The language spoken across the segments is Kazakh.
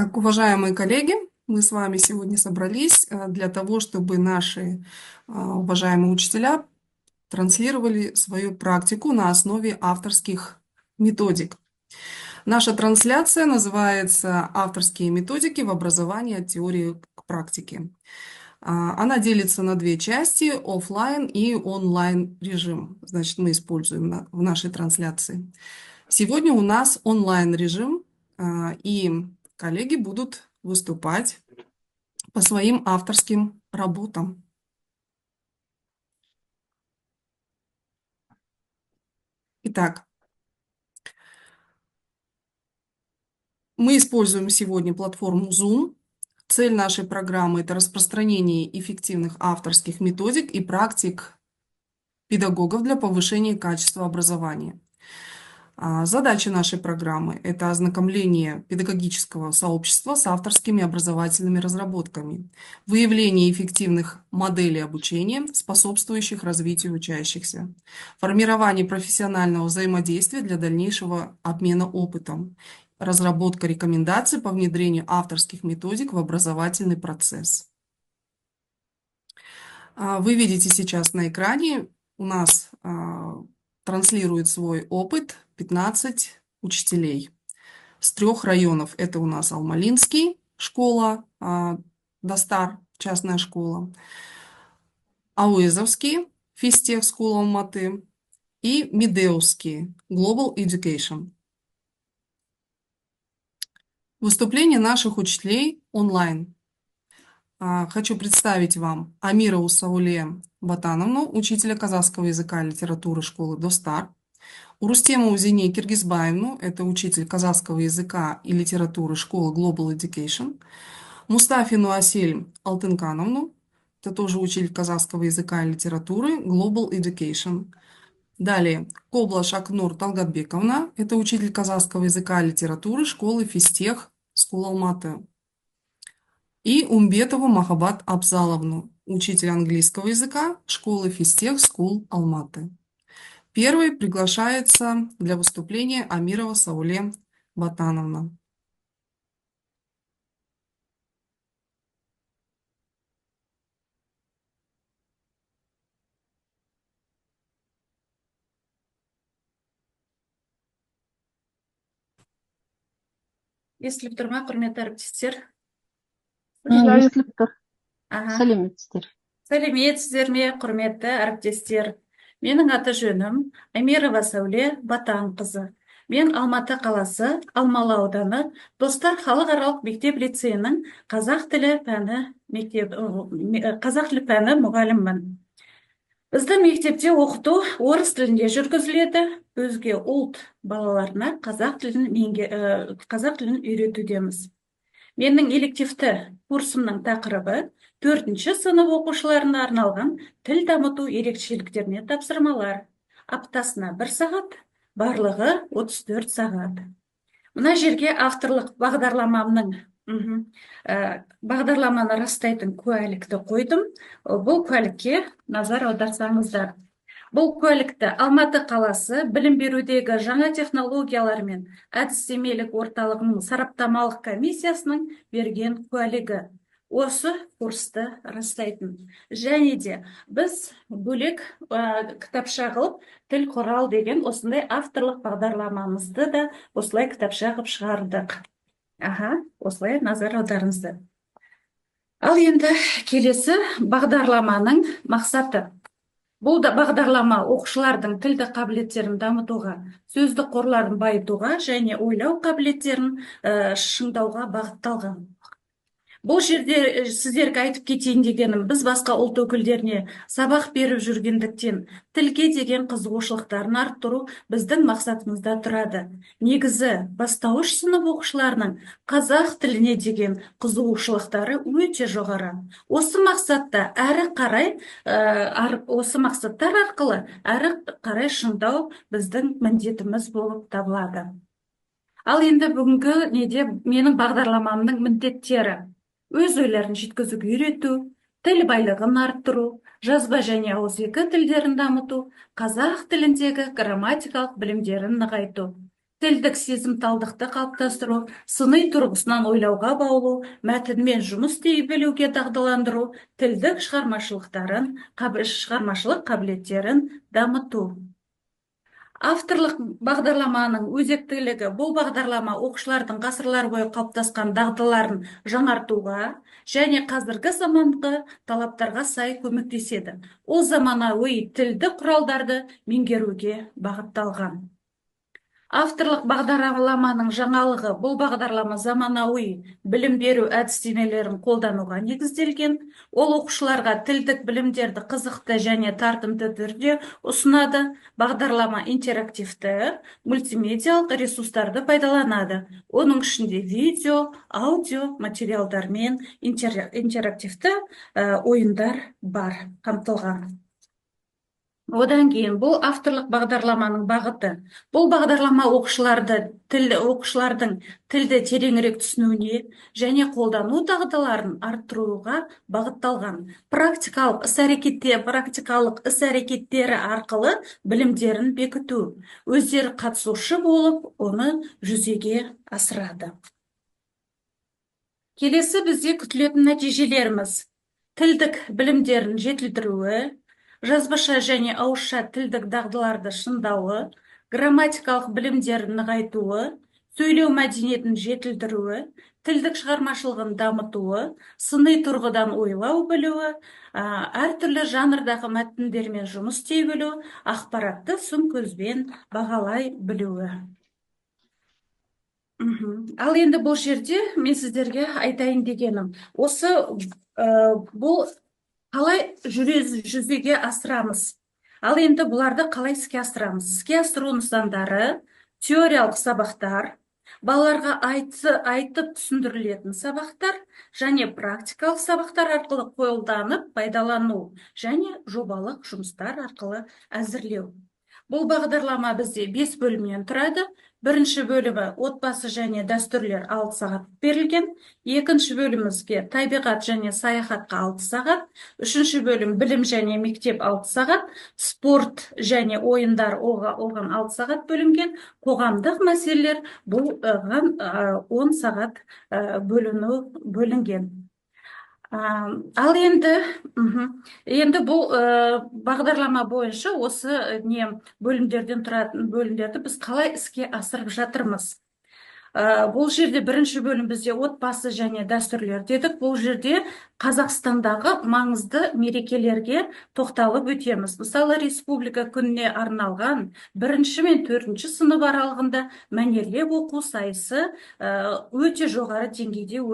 Так, уважаемые коллеги, мы с вами сегодня собрались для того, чтобы наши уважаемые учителя транслировали свою практику на основе авторских методик. Наша трансляция называется «Авторские методики в образовании от теории к практике». Она делится на две части – оффлайн и онлайн режим. Значит, мы используем в нашей трансляции. Сегодня у нас онлайн режим, и коллеги будут выступать по своим авторским работам. Итак, мы используем сегодня платформу Zoom. Цель нашей программы – это распространение эффективных авторских методик и практик педагогов для повышения качества образования. Задача нашей программы – это ознакомление педагогического сообщества с авторскими образовательными разработками, выявление эффективных моделей обучения, способствующих развитию учащихся, формирование профессионального взаимодействия для дальнейшего обмена опытом, разработка рекомендаций по внедрению авторских методик в образовательный процесс. Вы видите сейчас на экране, у нас транслирует свой опыт 15 учителей с 3 районов. Это у нас Алмалинский, школа, Достар, частная школа, Ауэзовский, Физтех, School Алматы и Медеусский, Global Education. Выступление наших учителей онлайн. Хочу представить вам Амирову Сауле Батановну, учителя казахского языка и литературы школы Достар, Урустему Узине Киргизбаевну, это учитель казахского языка и литературы школы Global Education, Мустафину Асель Алтынкановну, это тоже учитель казахского языка и литературы Global Education. Далее, Коблаш Акнур Талгатбековна, это учитель казахского языка и литературы школы Физтех School Алматы. И Умбетову Махабат Абзаловну, учитель английского языка школы Физтех School Алматы. Первой приглашается для выступления Амирова Сауле Батановна. Естіліп тұр ма, құрметті әріптестер? Естіліп тұр. Аха. Сәлеметсіздер. Сәлеметсіздер ме, құрметті әріптестер? Менің аты жөнім Амирова Сәуле Батанқызы. Мен Алматы қаласы, Алмалы ауданы, Достар халықаралық мектеп лицейінің қазақ тілі пәні мұғаліммін. Біздің мектепте оқыту орыс тілінде жүргізіледі, өзге ұлт балаларына қазақ тілін үйретудеміз. Менің элективті курсымның тақырыбы 4-ші сынып оқушыларына арналған тіл дамыту ерекшеліктеріне тапсырмалар. Аптасына 1 сағат, барлығы 34 сағат. Мына жерге авторлық бағдарламаны растайтын куәлікті қойдым. Бұл куәлікке назар аударсаңыздар. Бұл куәлікті Алматы қаласы білім берудегі жаңа технологиялар мен әдістемелік орталығының сараптамалық комиссиясының берген куәлігі. Осы курсты растайтын. Және де біз бөлек кітапша қылып тіл құрал деген осындай авторлық бағдарламамызды да осылай кітапша қылып шығардық. Осылай назар аударыңыздар. Ал енді келесі бағдарламаның мақсаты. Бұл да бағдарлама оқушылардың тілді қабілеттерін дамытуға, сөздік қорларын байытуға және ойлау қабілеттерін шыңдауға бағытталған. Бұл жерде сіздерге айтып кетейін дегенім, біз басқа ұлт өкілдеріне сабақ беріп жүргендіктен тілге деген қызығушылықтарын арттыру біздің мақсатымызда тұрады. Негізі бастауыш сынып оқушыларының қазақ тіліне деген қызығушылықтары өте жоғары. Осы мақсаттар арқылы әрі қарай шыңдау біздің міндетіміз болып табылады. Ал енді бүгінгі менің бағдарламамның міндеттері: өз ойларын жеткізуге үйрету, тіл байлығын арттыру, жазба және ауызекі тілдерін дамыту, қазақ тіліндегі грамматикалық білімдерін нығайту. тілдік сезімталдықты қалыптастыру, сыни тұрғысынан ойлауға баулу, мәтінмен жұмыс істей білуге дағдыландыру, тілдік шығармашылық қабілеттерін дамыту. Авторлық бағдарламаның өзектілігі бұл бағдарлама оқушылардың ғасырлар бойы қалыптасқан дағдыларын жаңартуға және қазіргі заманғы талаптарға сай көмектеседі. Ол заманауи тілдік құралдарды меңгеруге бағытталған. Авторлық бағдарламаның жаңалығы бұл бағдарлама заманауи білім беру әдістемелерін қолдануға негізделген. Ол оқушыларға тілдік білімдерді қызықты және тартымды түрде ұсынады. Бағдарлама интерактивті, мультимедиалық ресурстарды пайдаланады. Оның ішінде видео, аудио материалдар мен интерактивті ойындар бар қамтылған. Одан кейін бұл авторлық бағдарламаның бағыты. Бұл бағдарлама оқушылардың тілді тереңірек түсінуіне және қолдану дағдыларын арттыруға бағытталған. Практикалық іс-әрекеттері арқылы білімдерін бекіту. Өздері қатысушы болып, оны жүзеге асырады. Келесі бізде күтілетін нәтижелеріміз: тілдік білімдерін жетілдіруі, жазбаша және ауызша тілдік дағдыларды шыңдауы, грамматикалық білімдерін нығайтуы, сөйлеу мәдениетін жетілдіруі, тілдік шығармашылығын дамытуы, сыни тұрғыдан ойлау білуі, әртүрлі жанрдағы мәтіндермен жұмыс істей білу, ақпаратты сын көзбен бағалай білуі. Ал енді бұл жерде мен сіздерге айтайын дегенім, осы бұл қалай жүзеге асырамыз? Ал енді бұларды қалай іске асырамыз? Іске асыру нысандары: теориялық сабақтар, балаларға айтып түсіндірілетін сабақтар және практикалық сабақтар арқылы қолданып пайдалану және жобалық жұмыстар арқылы әзірлеу. Бұл бағдарлама бізде 5 бөлімнен тұрады. Бірінші бөлімі отбасы және дәстүрлер 6 сағат берілген. Екінші бөлімімізге табиғат және саяхатқа 6 сағат. Үшінші бөлім білім және мектеп 6 сағат. Спорт және ойындар оған 6 сағат бөлінген. Қоғамдық мәселелер бұл 10 сағат бөлінген. Ал енді бұл бағдарлама бойынша осы бөлімдерден тұратын бөлімдерді біз қалай іске асырып жатырмыз? Бұл жерде бірінші бөлім бізде отбасы және дәстүрлер дедік. Бұл жерде Қазақстандағы маңызды мерекелерге тоқталып өтеміз. Мысалы, республика күніне арналған 1 мен 4 сынып аралығында мәнерлеп оқу сайысы өте жоғары деңгейде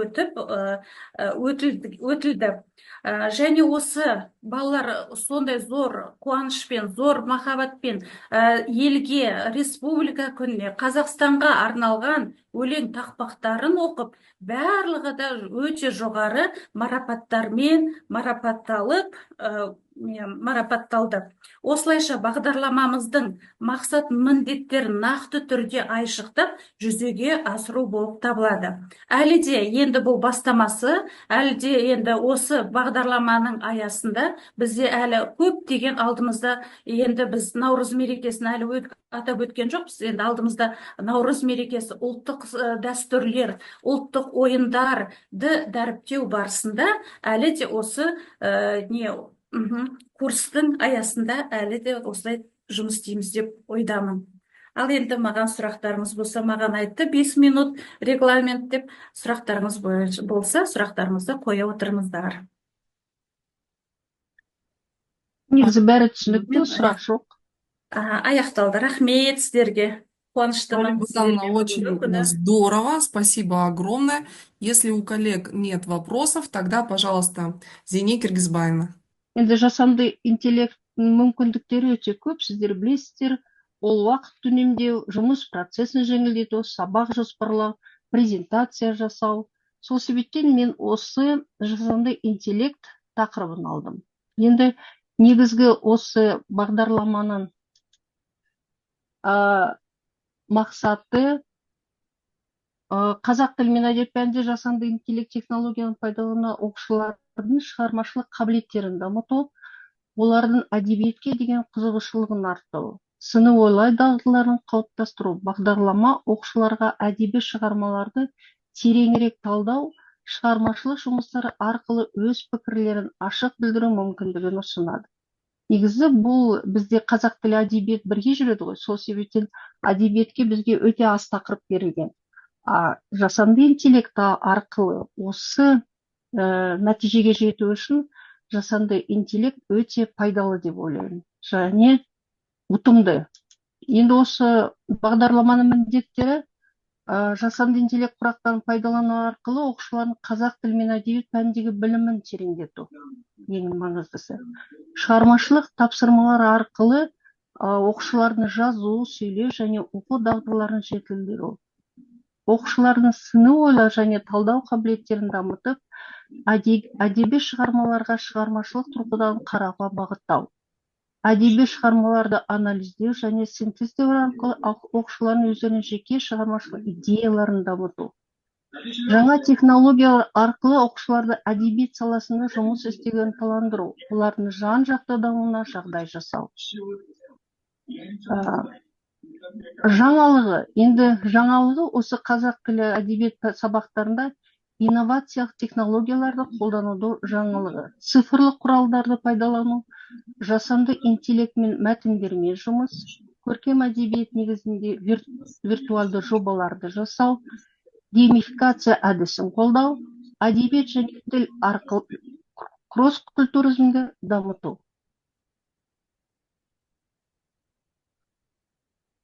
өтілді. Және осы балалар сондай зор қуанышпен, зор махаббатпен елге, республика күніне, Қазақстанға арналған өлең тақпақтарын оқып, барлығы да өте жоғары марапаттармен марапатталды. Осылайша бағдарламамыздың мақсат міндеттерін нақты түрде айшықтап, жүзеге асыру болып табылады. Әлі де енді бұл бастамасы, әлі де енді осы бағдарламаның аясында бізде әлі көптеген алдымызда, енді біз Наурыз мерекесін әлі атап өткен жоқпыз. Енді алдымызда Наурыз мерекесі, ұлттық дәстүрлер, ұлттық ойындарды дәріптеу барысында әлі де осы курстың аясында әлі де осылай жұмыс істейміз деп ойдамын. Ал енді маған сұрақтарыңыз болса, маған айтты 5 минут регламент деп. Сұрақтарыңыз болса, сұрақтарыңызды қоя отырыңыздар. Негізі бәрі түсінікті, сұрақ жоқ. Аяқталды. Рахмет сіздерге. Қуаныштымын. Очень здорово, спасибо огромное. Если у коллег нет вопросов, тогда, пожалуйста, Зене Киргизбаевна. Енді жасанды интеллекттің мүмкіндіктері өте көп, сіздер білесіздер. Ол уақыт үнемдеу, жұмыс процесін жеңілдету, сабақ жоспарлау, презентация жасау. Сол себептен мен осы жасанды интеллект тақырыбын алдым. Енді негізгі осы бағдарламаның мақсаты қазақ тілі мен әдебиет пәнінде жасанды интеллект технологияны пайдалану оқушылардың шығармашылық қабілеттерін дамыту, олардың әдебиетке деген қызығушылығын арттыру. сыни ойлау дағдыларын қалыптастыру, бағдарлама оқушыларға әдеби шығармаларды тереңірек талдау, шығармашылық жұмыстары арқылы өз пікірлерін ашық білдіру мүмкіндігін ұсынады. Негізі бұл бізде қазақ тілі әдебиет бірге жүреді ғой, сол себептен әдебиетке бізге өте аз тақырып берілген. Жасанды интеллект арқылы осы нәтижеге жету үшін жасанды интеллект өте пайдалы деп ойлаймын, және ұтымды. Енді осы бағдарламаның міндеттері жасанды интеллект құрақтарын пайдалану арқылы оқушылардың қазақ тілі мен әдебиет пәніндегі білімін тереңдету, ең маңыздысы. Шығармашылық тапсырмалар арқылы оқушылардың жазу, сөйлеу және оқу дағдыларын жетілдіру. Оқушылардың сыни ойлау және талдау қабілеттерін дамытып, әдеби шығармаларға шығармашылық тұрғыдан қарауға бағыттау. Әдеби шығармаларды анализдеу және синтездеу арқылы оқушылардың өздерінің жеке шығармашылық идеяларын дамыту. Жаңа технологиялар арқылы оқушыларды әдебиет саласында жұмыс істеуге ынталандыру, олардың жан-жақты дамуына жағдай жасау. Жаңалығы осы қазақ тілі әдебиет сабақтарында инновациялық технологияларды қолдануды жаңалығы, цифрлық құралдарды пайдалану, жасанды интеллектмен мәтіндермен жұмыс, көркем әдебиет негізінде виртуалды жобаларды жасау, геймификация әдісін қолдау, әдебиет және тіл арқылы кросс-культуризмді дамыту.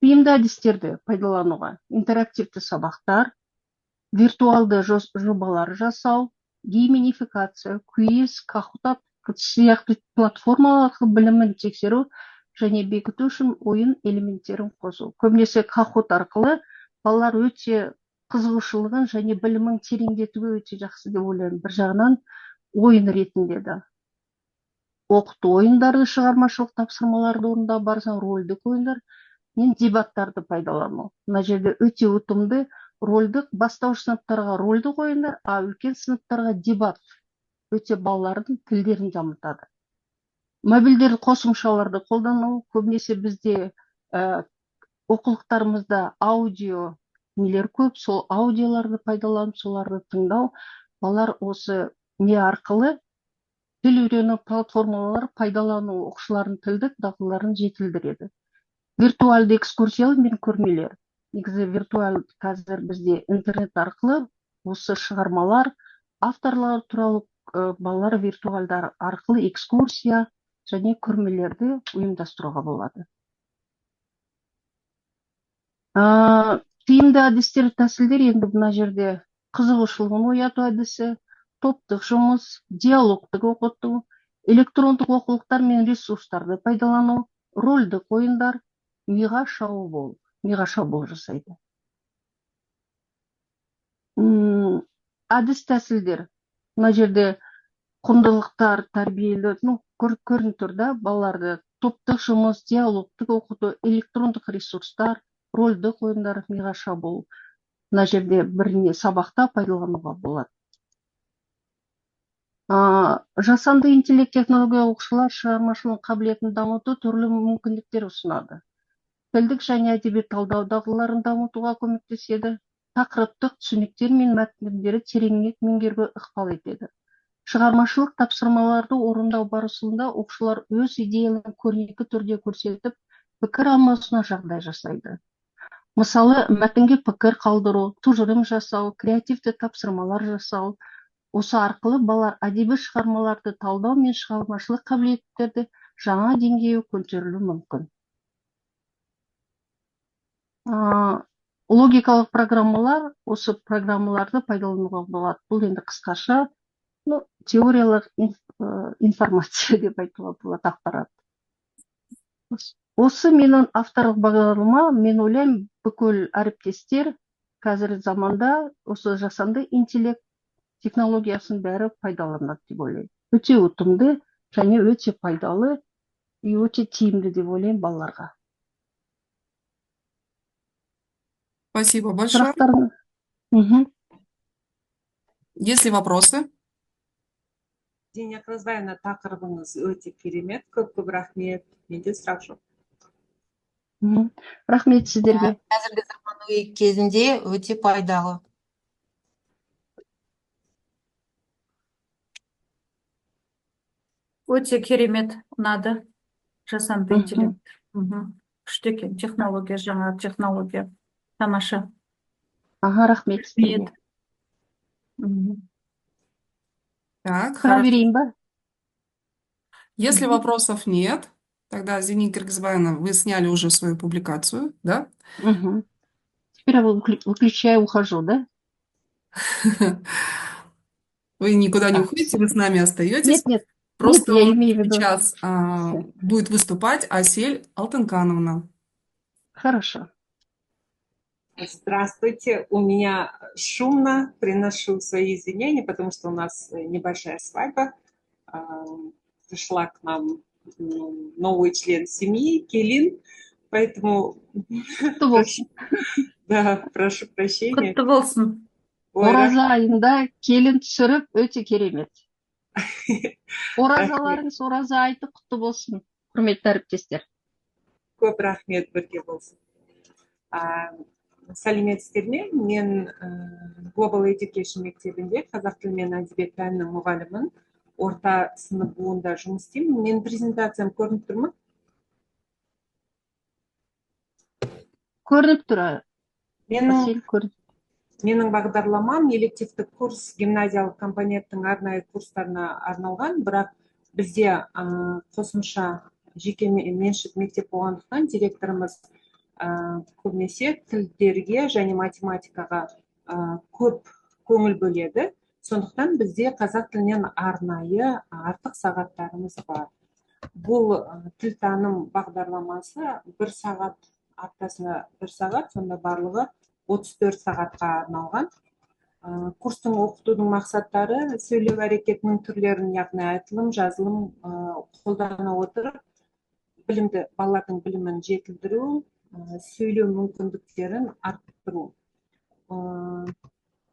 Тиімді әдістерді пайдалануға интерактивті сабақтар, виртуалды жобалар жасау, геймификация, квиз, Kahoot сияқты платформалар арқылы білімін тексеру және бекіту үшін ойын элементтерін қосу. Көбінесе Kahoot арқылы балалар өте қызығушылығын және білімін тереңдетуге өте жақсы деп ойлаймын. Бір жағынан ойын ретінде де. Оқыту ойындарды, шығармашылық тапсырмаларды орындау барысында рөлдік ойындар мен дебаттарды пайдалану. Мына жерде өте ұтымды рөлдік бастауыш сыныптарға рөлдік ойындар, үлкен сыныптарға дебат өте балалардың тілдерін дамытады. Мобильдер қосымшаларды қолдану, көбінесе бізде оқулықтарымызда аудио нелер көп, сол аудиоларды пайдаланып, соларды тыңдау, балалар осы не арқылы тіл үйрену платформалар пайдалану оқушылардың тілдік дағдыларын жетілдіреді. Виртуалды экскурсиялар мен көрмелер. Негізі виртуал қазір бізде интернет арқылы осы шығармалар, авторлар туралы балалар виртуалдар арқылы экскурсия және көрмелерді ұйымдастыруға болады. Тиімді әдістер, тәсілдер енді мына жерде қызығушылығын ояту әдісі, топтық жұмыс, диалогтық оқыту, электрондық оқулықтар мен ресурстарды пайдалану, рөлдік ойындар, миға шабуыл жасайды. Әдіс тәсілдер. Мына жерде құндылықтар, тәрбиелі, көрініп тұр да, балаларды топтық жұмыс, диалогтық оқыту, электрондық ресурстар, рөлдік ойындар, миға шабуыл. Мына жерде біріне сабақта пайдалануға болады. Жасанды интеллект технология оқушылар шығармашылық қабілетін дамыту түрлі мүмкіндіктер ұсынады. Тілдік және әдебиет талдау дағдыларын дамытуға көмектеседі. Тақырыптық түсініктер мен мәтіндерді тереңірек меңгеруге ықпал етеді. Шығармашылық тапсырмаларды орындау барысында оқушылар өз идеяларын көрнекі түрде көрсетіп, пікір алмасуына жағдай жасайды. Мысалы, мәтінге пікір қалдыру, тұжырым жасау, креативті тапсырмалар жасау. Осы арқылы балалар әдеби шығармаларды талдау мен шығармашылық қабілеттерді жаңа деңгейге көтерілуі мүмкін. Логикалық программалар, осы программаларды пайдалануға болады. Бұл енді қысқаша теориялық информация деп айтуға болады, ақпарат. Осы менің авторлық бағдарлама, мен ойлаймын, бүкіл әріптестер қазіргі заманда осы жасанды интеллект технологиясын бәрі пайдаланады деп ойлаймын. Өте ұтымды және өте пайдалы, өте тиімді деп ойлаймын балаларға. Спасибо большое. Есть ли вопросы? Зейнеп Розбаевна, тақырыбыңыз өте керемет, көп рахмет. Менде сұрақ жоқ. Мгм. Рахмет сіздерге. Қазіргі заманауи кезінде өте пайдалы. Өте керемет, ұнады. Жасанды Мгм. интеллект. Күшті екен, технология, жаңа технология. Тамаша. Аға, рахмет сіздерге. Рахмет. Мгм. Так, Сұрақ хорошо. берейін ба? Если Мгм. вопросов нет, тогда, Зенит Киргизбаевна, вы сняли уже свою публикацию, да? Мгм. Теперь я выключаю, ухожу, да? Вы никуда не Так, уходите, вы с нами остаетесь. Нет, нет, Просто я у нас имею в виду. сейчас Всё. будет выступать Асель Алтынкановна. Хорошо. Здравствуйте, у меня шумно, приношу свои извинения, потому что у нас небольшая свадьба. А, Пришла к нам новый член семьи, Келин, поэтому Құтты болсын. да, прошу прощения. Құтты болсын. Ой, Ораза айында келін түсіріп, өте керемет. рахмет. Оразаларыңыз ораза айты құтты болсын, құрметті әріптестер. Көп рахмет бірге болсын. Сәлеметсіздер ме? Мен Global Education мектебінде қазақ тілі мен әдебиет пәнінің мұғалімін. Орта сынып буында жұмыс істеймін. Менің презентациям көрініп тұр ма? Көрініп тұр, Менің көрініп. Менің бағдарламам элективті курс гимназиялық компоненттің арнайы курстарына арналған, бірақ бізде қосымша жеке меншік мектеп болғандықтан директорымыз көбінесе тілдерге және математикаға көп көңіл бөледі. Сондықтан бізде қазақ тілінен арнайы артық сағаттарымыз бар. Бұл тіл таным бағдарламасы 1 сағат, аптасына 1 сағат, сонда барлығы 34 сағатқа арналған. Курстың оқытудың мақсаттары сөйлеу әрекетінің түрлерін, яғни айтылым, жазылым қолдана отырып, балалардың білімін жетілдіру, сөйлеу мүмкіндіктерін арттыру.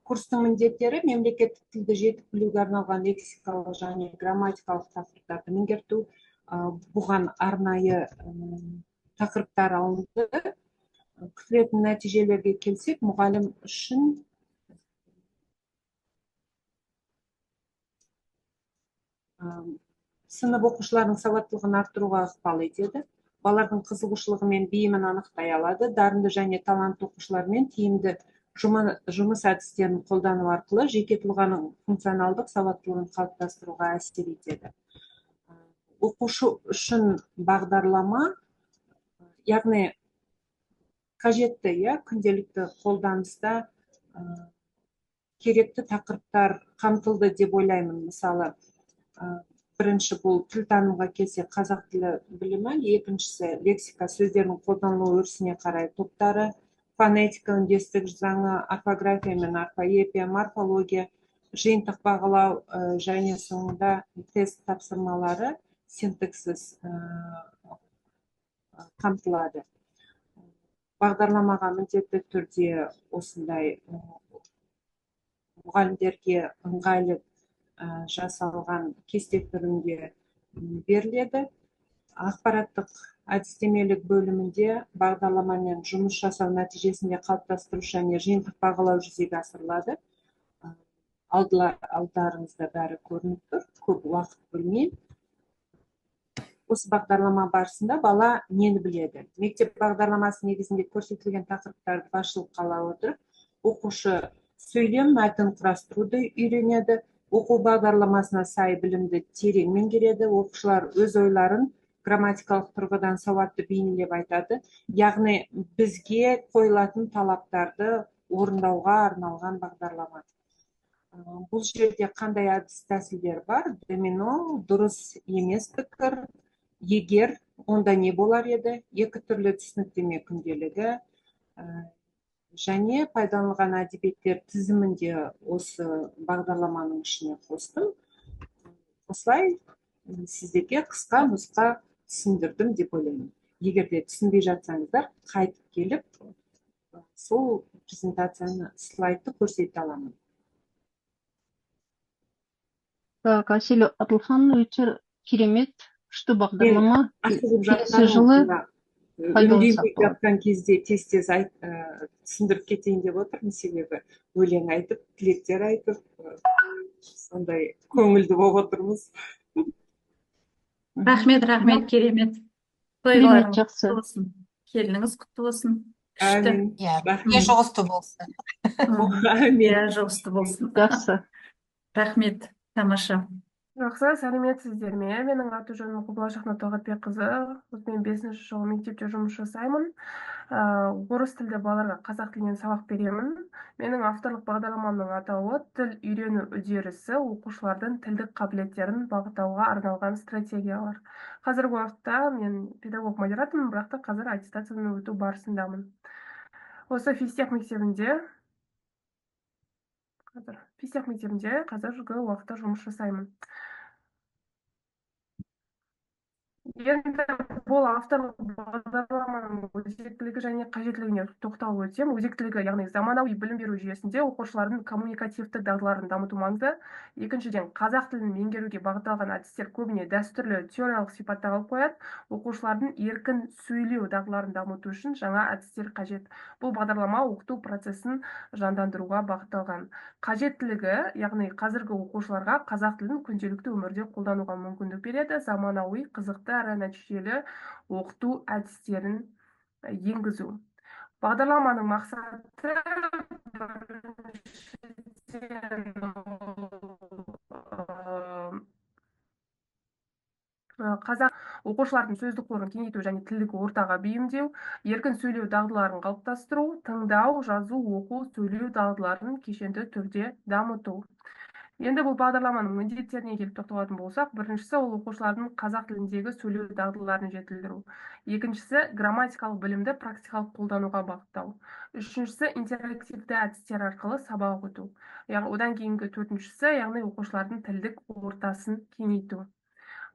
Курстың міндеттері мемлекеттік тілді жетік білуге арналған лексикалық және грамматикалық тақырыптарды меңгерту. Бұған арнайы тақырыптар алынды. Күтілетін нәтижелерге келсек, мұғалім үшін сынып оқушыларының сауаттылығын арттыруға ықпал етеді. Балалардың қызығушылығы мен бейімін анықтай алады. Дарынды және талантты оқушылармен тиімді жұмыс әдістерін қолдану арқылы жеке тұлғаның функционалдық сауаттылығын қалыптастыруға әсер етеді. Оқушы үшін бағдарлама, яғни қажетті, күнделікті қолданыста керекті тақырыптар қамтылды деп ойлаймын. Мысалы, бірінші бұл тіл танымға келсе қазақ тілі білімі, екіншісі лексика сөздердің қолданылу өрісіне қарай топтары, фонетика, үндестік заңы, орфография мен орфоэпия, морфология, жиынтық бағалау және соңында тест тапсырмалары, синтаксис қамтылады. Бағдарламаға міндетті түрде осындай мұғалімдерге ыңғайлы жасалған кесте түрінде беріледі. Ақпараттық әдістемелік бөлімінде бағдарламамен жұмыс жасау нәтижесінде қалыптастыру және жиынтық бағалау жүзеге асырылады. Алдарыңызда бәрі көрініп тұр, көп уақыт бөлмей. Осы бағдарлама барысында бала нені біледі? Мектеп бағдарламасы негізінде көрсетілген тақырыптарды басшылыққа ала отырып, оқушы сөйлем мәтін құрастыруды үйренеді. Оқу бағдарламасына сай білімді терең меңгереді. Оқушылар өз ойларын грамматикалық тұрғыдан сауатты бейнелеп айтады. Яғни бізге қойылатын талаптарды орындауға арналған бағдарлама. Бұл жерде қандай әдіс тәсілдер бар? Домино, дұрыс емес пікір, егер, онда не болар еді? Екі түрлі түсініктеме күнделігі және пайдаланылған әдебиеттер тізімінде осы бағдарламаның ішіне қостым. Осылай сіздерге қысқа нұсқа түсіндірдім деп ойлаймын. Егер де түсінбей жатсаңыздар, қайтып келіп, сол презентацияны, слайдты көрсете аламын. Так, Асель Атылхан, өте керемет, күшті бағдарлама. Келесі жылы пайдалансақ үндемей болады. жатқан кезде тез түсіндіріп кетейін деп отырмын, себебі өлең айтып, тілектер айтып, сондай көңілді болып отырмыз. Рахмет, керемет. Керемет, Тойларыңыз жақсы. құтты болсын. Келініңіз құтты болсын. Күшті. Әмин. Иә, Рахмет. бірге жұғысты болсын. Әмин. Иә, жұғысты болсын. Жақсы. Рахмет, тамаша. Жақсы, сәлеметсіздер ме? Менің аты жөнім Құбылаш Ахмет Тоғатбекқызы. Мен 5-ші жыл мектепте жұмыс жасаймын. Орыс тілді балаларға қазақ тілінен сабақ беремін. Менің авторлық бағдарламамның атауы тіл үйрену үдерісі оқушылардың тілдік қабілеттерін бағыттауға арналған стратегиялар. Қазіргі уақытта мен педагог-модератормын, бірақ та қазір аттестациядан өту барысындамын. Осы физтех мектебінде қазіргі уақытта жұмыс жасаймын. Енді бұл авторлық бағдарламаның өзектілігі және қажеттілігіне тоқталып өтсем, өзектілігі, яғни заманауи білім беру жүйесінде оқушылардың коммуникативті дағдыларын дамыту маңызды. Екіншіден, қазақ тілін меңгеруге бағытталған әдістер көбіне дәстүрлі теориялық сипатта қалып қояды. Оқушылардың еркін сөйлеу дағдыларын дамыту үшін жаңа әдістер қажет. Бұл бағдарлама оқыту процесін жандандыруға бағытталған. Қажеттілігі, яғни қазіргі оқушыларға қазақ тілін күнделікті өмірде қолдануға мүмкіндік береді, заманауи, қызықты әрі нәтижелі оқыту әдістерін енгізу. Бағдарламаның мақсаты қазақ оқушылардың сөздік қорын кеңейту және тілдік ортаға бейімдеу, еркін сөйлеу дағдыларын қалыптастыру, тыңдау, жазу, оқу, сөйлеу дағдыларын кешенді түрде дамыту. Енді бұл бағдарламаның міндеттеріне келіп тоқталатын болсақ, біріншісі ол оқушылардың қазақ тіліндегі сөйлеу дағдыларын жетілдіру. Екіншісі грамматикалық білімді практикалық қолдануға бағыттау. Үшіншісі интерактивті әдістер арқылы сабақ өту. Одан кейінгі төртіншісі, яғни оқушылардың тілдік ортасын кеңейту.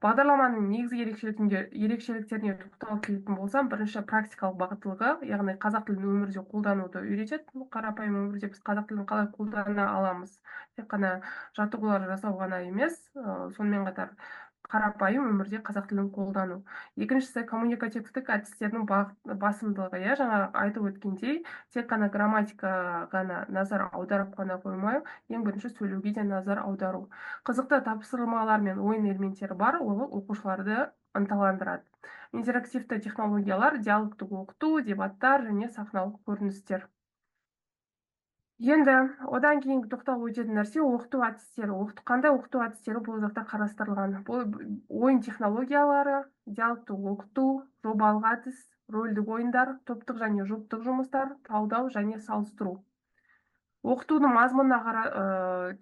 Бағдарламаның негізгі ерекшеліктеріне тоқталып келетін болсам, бірінші практикалық бағыттылығы, яғни қазақ тілін өмірде қолдануды үйретеді. Қарапайым өмірде біз қазақ тілін қалай қолдана аламыз. Тек қана жаттығулар жасау ғана емес, сонымен қатар қарапайым өмірде қазақ тілін қолдану. Екіншісі коммуникативтік әдістердің басымдылығы. Жаңа айтып өткендей, тек қана грамматика ғана назар аударып қана қоймай, ең бірінші сөйлеуге де назар аудару. Қызықты тапсырмалар мен ойын элементтері бар, ол оқушыларды ынталандырады. Интерактивті технологиялар, диалогтық оқыту, дебаттар және сахналық көріністер. Енді одан кейінгі тоқталып өтетін нәрсе оқыту әдістері. Қандай оқыту әдістері бұл жақта қарастырылған? Бұл ойын технологиялары, диалогтық оқыту, жобалық әдіс, рөлдік ойындар, топтық және жұптық жұмыстар, талдау және салыстыру. Оқытудың мазмұнына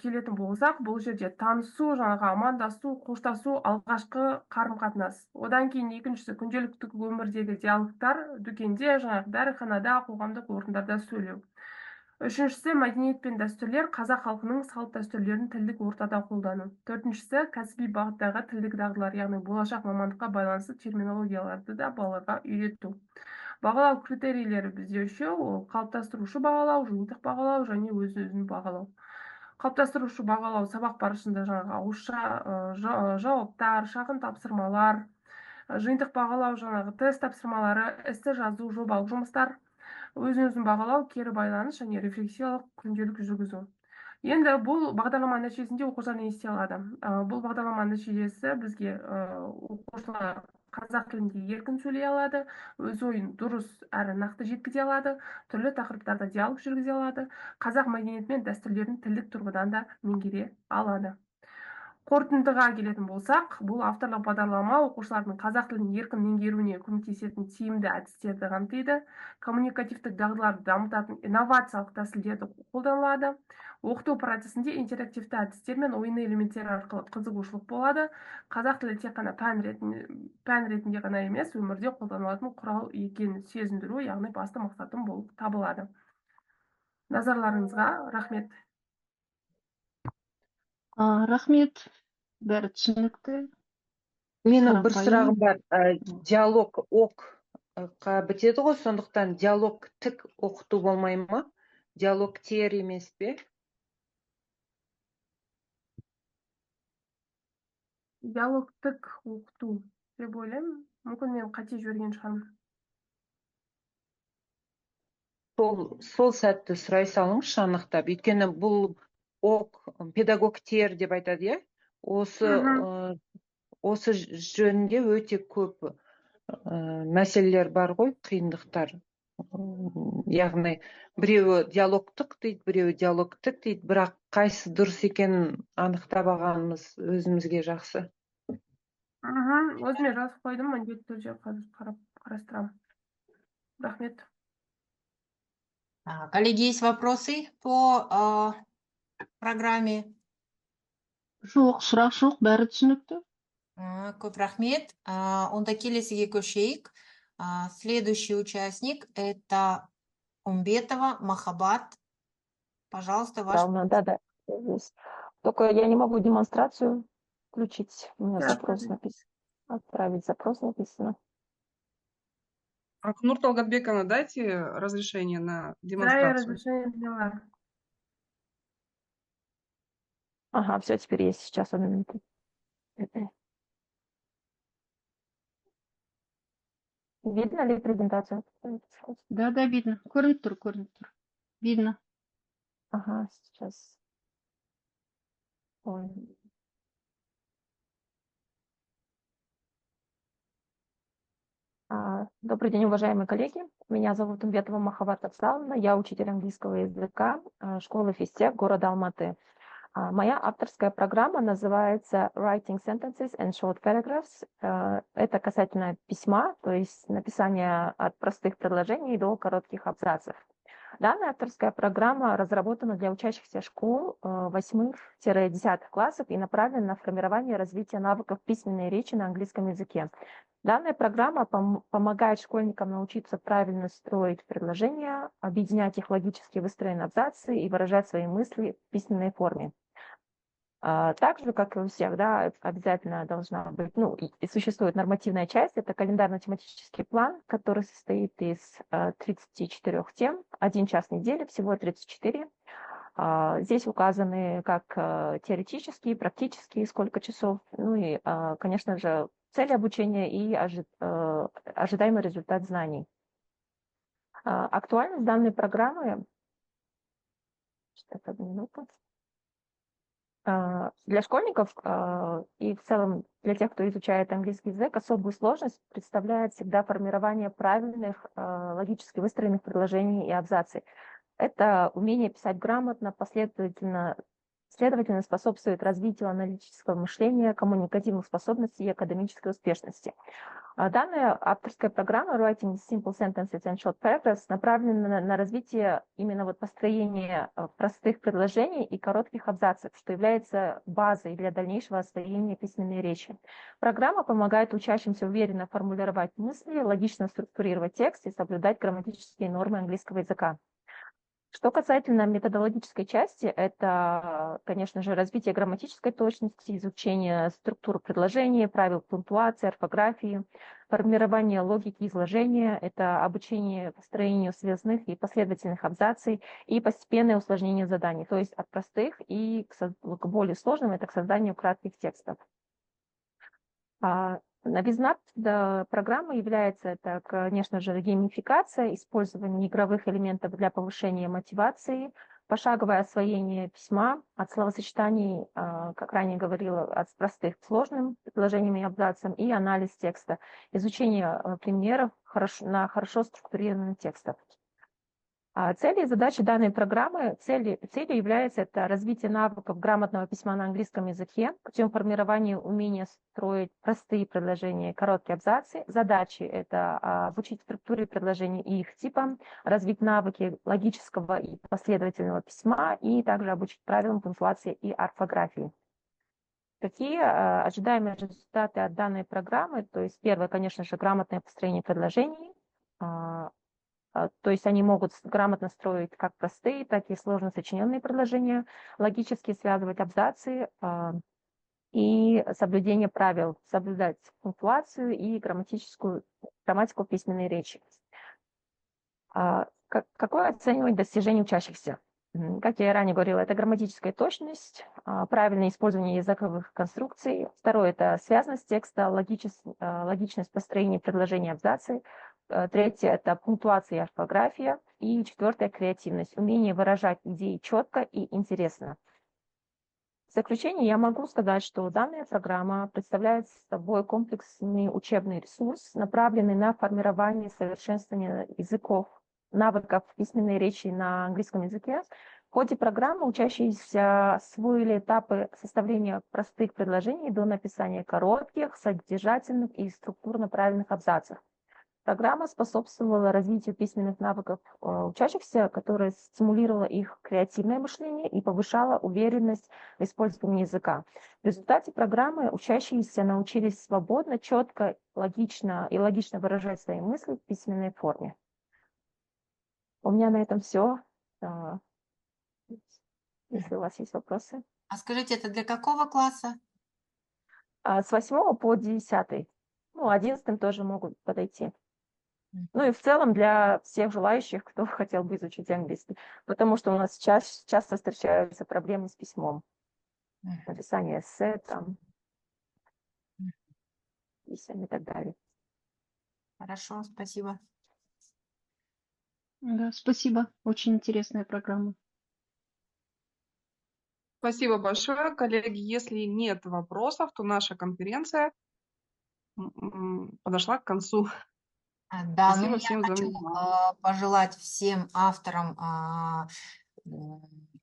келетін болсақ, бұл жерде танысу, амандасу, қоштасу, алғашқы қарым-қатынас. Одан кейін екіншісі күнделікті өмірдегі диалогтар, дүкенде, дәріханада, қоғамдық орындарда сөйлеу. Үшіншісі мәдениет пен дәстүрлер, қазақ халқының салт дәстүрлерін тілдік ортада қолдану. Төртіншісі кәсіби бағыттағы тілдік дағдылар, яғни болашақ мамандыққа байланысты терминологияларды да балаларға үйрету. Бағалау критерийлері бізде үшеу, ол қалыптастырушы бағалау, жиынтық бағалау және өз-өзін бағалау. Қалыптастырушы бағалау сабақ барысында ауызша жауаптар, шағын тапсырмалар, жиынтық бағалау тест тапсырмалары, эссе жазу, жобалық жұмыстар, өзін бағалау, кері байланыс және рефлексиялық күнделік жүргізу. Енді бұл бағдарлама нәтижесінде оқушылар не істей алады? Бұл бағдарлама нәтижесі бізге оқушылар қазақ тілінде еркін сөйлей алады, өз ойын дұрыс әрі нақты жеткізе алады, түрлі тақырыптарда диалог жүргізе алады, қазақ мәдениеті мен дәстүрлерін тілдік тұрғыдан да меңгере алады. Қорытындыға келетін болсақ, бұл авторлық бағдарлама оқушылардың қазақ тілін еркін меңгеруіне көмектесетін тиімді әдістерді қамтиды, коммуникативтік дағдыларды дамытатын инновациялық тәсілдерді қолданылады, оқыту процесінде интерактивті әдістер мен ойын элементтері арқылы қызығушылық болады, қазақ тілі тек қана пән ретінде ғана емес, өмірде қолданылатын құрал екенін сезіндіру, яғни басты мақсатым болып табылады. Назарларыңызға рахмет. Рахмет, бәрі түсінікті. Менің бір Қарапайым. сұрағым бар. Диалог оққа бітеді ғой, сондықтан диалог тік оқыту болмай ма? Диалог тер емес пе? Диалогтік оқыту деп ойлаймын. Мүмкін мен қате жіберген шығармын. сол сәтті сұрай салыңызшы анықтап. Өйткені бұл педагогтер деп айтады, иә? Осы жөнінде өте көп мәселелер бар ғой, қиындықтар. Яғни біреуі диалогтық дейді, біреуі диалогтік дейді, бірақ қайсы дұрыс екенін анықтап алғанымыз өзімізге жақсы. Өзіме жазып қойдым, міндетті түрде қазір қарастырамын. Рахмет. Коллеги, есть вопросы по программе? Жоқ, сұрақ жоқ, бәрі түсінікті. Көп рахмет. Онда келесіге көшейік. Следующий участник – это Умбетова Махаббат. Пожалуйста, ваш... Да, есть. Только я не могу демонстрацию включить. У меня Да, запрос конечно. написан. Отправить запрос написано. Акнур Талгатбековна, дайте разрешение на Да, я демонстрацию. разрешение взяла. Ага, все, теперь есть. Сейчас, одну минуту. Видно ли презентацию? Да, видно. Көрініп тұр. Видно. Ага, сейчас. Ой. Добрый день, уважаемые коллеги. Меня зовут Умбетова Махаббат Абсаловна. Я учитель английского языка школы Физтех города Алматы. Моя авторская программа называется Writing Sentences and Short Paragraphs. Это касательно письма, то есть написание от простых предложений до коротких абзацев. Данная авторская программа разработана для учащихся школ 8-10 классов и направлена на формирование и развитие навыков письменной речи на английском языке. Данная программа помогает школьникам научиться правильно строить предложения, объединять их в логически выстроенные абзацы и выражать свои мысли в письменной форме. Так же, как и у всех, да, обязательно должна быть, и существует нормативная часть, это календарно-тематический план, который состоит из 34 тем, 1 час в неделю, всего 34. Здесь указаны как теоретические, практические, сколько часов, и, конечно же, цели обучения и ожидаемый результат знаний. Актуальность данной программы... Одну минуту. Для школьников и в целом для тех, кто изучает английский язык, особую сложность представляет всегда формирование правильных логически выстроенных предложений и абзаций. Это умение писать грамотно, следовательно способствует развитию аналитического мышления, коммуникативных способностей и академической успешности. Данная авторская программа Writing Simple Sentences and Short Paragraphs направлена на развитие именно построения простых предложений и коротких абзацев, что является базой для дальнейшего освоения письменной речи. Программа помогает учащимся уверенно формулировать мысли, логично структурировать текст и соблюдать грамматические нормы английского языка. Что касательно методологической части, это, конечно же, развитие грамматической точности, изучение структуры предложений, правил пунктуации, орфографии, формирование логики изложения, это обучение построению связных и последовательных абзаций и постепенное усложнение заданий, то есть от простых и к более сложным, это к созданию кратких текстов. Новизна программы является, это, конечно же, геймификация, использование игровых элементов для повышения мотивации, пошаговое освоение письма от словосочетаний, как ранее говорила, от простых к сложным предложениями и абзацам, и анализ текста, изучение примеров на хорошо структурированных текстах. Цели и задачи данной программы, целью является это развитие навыков грамотного письма на английском языке путем формирования умения строить простые предложения, короткие абзацы. Задачи – это обучить структуре предложений и их типам, развить навыки логического и последовательного письма и также обучить правилам пунктуации и орфографии. Какие ожидаемые результаты от данной программы? То есть первое, конечно же, грамотное построение предложений. То есть они могут грамотно строить как простые, так и сложно сочиненные предложения, логически связывать абзацы и соблюдение правил, соблюдать пунктуацию и грамматику письменной речи. Какое оценивать достижение учащихся? Как я и ранее говорила, это грамматическая точность, правильное использование языковых конструкций. Второе – это связность текста, логичность построения предложений абзаций. Третье – это пунктуация и орфография. И четвертое – креативность, умение выражать идеи четко и интересно. В заключение я могу сказать, что данная программа представляет собой комплексный учебный ресурс, направленный на формирование и совершенствование языков, навыков письменной речи на английском языке. В ходе программы учащиеся освоили этапы составления простых предложений до написания коротких, содержательных и структурно правильных абзацев. Программа способствовала развитию письменных навыков учащихся, которая стимулировала их креативное мышление и повышала уверенность в использовании языка. В результате программы учащиеся научились свободно, четко, логично выражать свои мысли в письменной форме. У меня на этом все. Если у вас есть вопросы. А скажите, это для какого класса? С 8 по 10. Ну, 11 тоже могут подойти. Ну и в целом для всех желающих, кто хотел бы изучить английский. Потому что у нас часто встречаются проблемы с письмом. Написание эссе, там, писем и так далее. Хорошо, спасибо. Да, спасибо. Очень интересная программа. Спасибо большое, коллеги. Если нет вопросов, то наша конференция подошла к концу. Да, Спасибо ну я всем за хочу внимание. пожелать всем авторам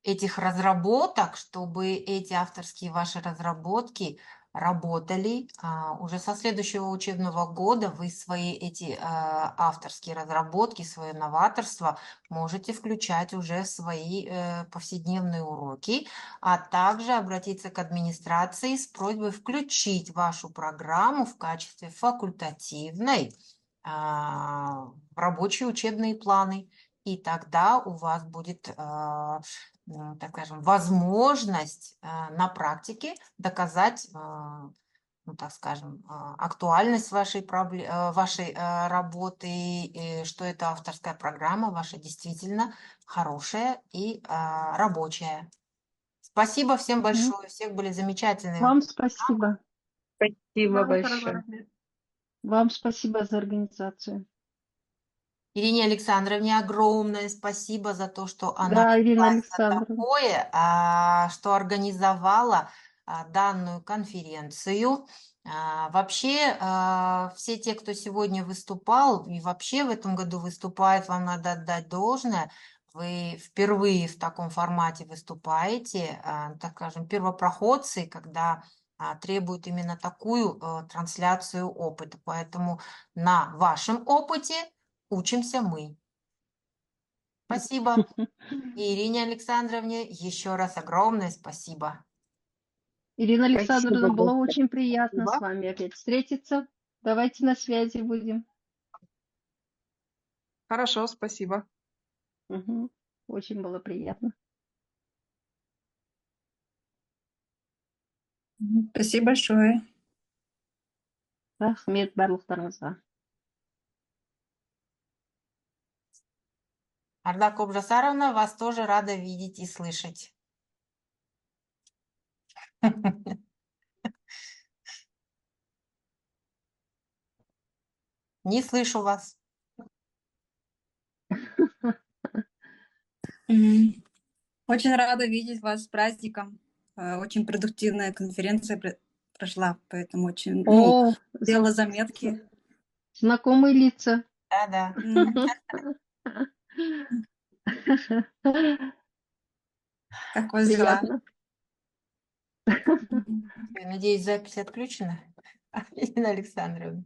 этих разработок, чтобы эти авторские ваши разработки работали. Уже со следующего учебного года вы свои эти авторские разработки, свое новаторство можете включать уже в свои повседневные уроки, а также обратиться к администрации с просьбой включить вашу программу в качестве факультативной в рабочие учебные планы. И тогда у вас будет, так скажем, возможность на практике доказать, ну, так скажем, актуальность вашей работы, и что эта авторская программа ваша действительно хорошая и рабочая. Спасибо всем большое, всех были замечательные. Вам спасибо. Спасибо большое. Вам спасибо за организацию. Ирине Александровне огромное спасибо за то, что она Да, Ирина взялась за Александровна. такое, что организовала данную конференцию. Вообще, все те, кто сегодня выступал и вообще в этом году выступает, вам надо отдать должное. Вы впервые в таком формате выступаете, так скажем, первопроходцы, когда требуют именно такую трансляцию опыта. Поэтому на вашем опыте учимся мы. Спасибо. И Ирине Александровне еще раз огромное спасибо. Ирина Александровна, Спасибо было большое. очень приятно с Спасибо. вами опять встретиться. Давайте на связи будем. Хорошо, спасибо. Мгм. Очень было приятно. Спасибо большое. Рахмет барлықтарыңызға. Арда Кобжасаровна, вас тоже рада видеть и слышать. Не слышу вас. Очень рада видеть вас с праздником. Очень продуктивная конференция прошла, поэтому очень О, делала заметки. знакомые лица. Да-да. Как у вас дела? Приятно. Надеюсь, запись отключена, Ирина Александровна.